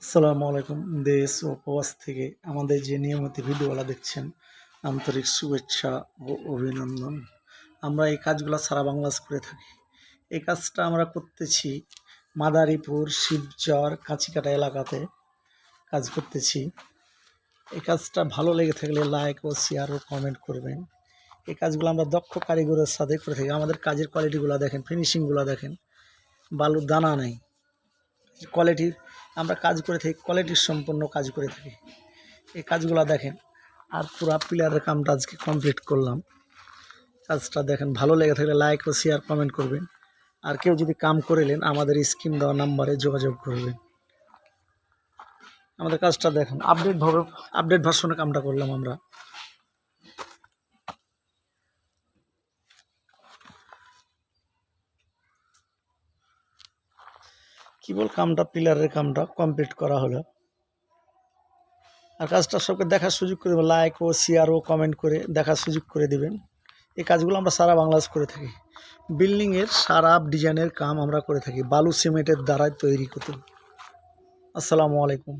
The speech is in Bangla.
আসসালামু আলাইকুম। দেশ ও প্রবাস থেকে আমাদের যে নিয়মিত ভিডিওগুলা দেখছেন, আন্তরিক শুভেচ্ছা ও অভিনন্দন। আমরা এই কাজগুলা সারা বাংলাদেশ করে থাকি। এই কাজটা আমরা করতেছি মাদারীপুর, শিবচর, কাঁচিকাটা এলাকাতে কাজ করতেছি। এই কাজটা ভালো লেগে থাকলে লাইক ও শেয়ার ও কমেন্ট করবেন। এই কাজগুলো আমরা দক্ষ কারিগরের সাথে করে থাকি। আমাদের কাজের কোয়ালিটিগুলো দেখেন, ফিনিশিংগুলো দেখেন, বালুর দানা নেই। কোয়ালিটির আমরা কাজ করে থাকি, কোয়ালিটির সম্পন্ন কাজ করে থাকি। এই কাজগুলো দেখেন। আর পুরা পিলারের কামটা আজকে কমপ্লিট করলাম। কাজটা দেখেন, ভালো লেগে থাকলে লাইক ও শেয়ার কমেন্ট করবেন। আর কেউ যদি কাম করিলেন আমাদের স্ক্রিন দেওয়া নাম্বারে যোগাযোগ করবেন। আমাদের কাজটা দেখেন, আপডেট ভার্সনে কামটা করলাম আমরা। কেবল কামটা, পিলারের কামটা কমপ্লিট করা হলো। আর কাজটা সবকে দেখার সুযোগ করে দেবেন, লাইক ও শেয়ার ও কমেন্ট করে দেখার সুযোগ করে দিবেন। এই কাজগুলো আমরা সারা বাংলাদেশ করে থাকি। বিল্ডিংয়ের সারা ডিজাইনের কাম আমরা করে থাকি, বালু সিমেন্টের দ্বারাই তৈরি করতে। আসসালামু আলাইকুম।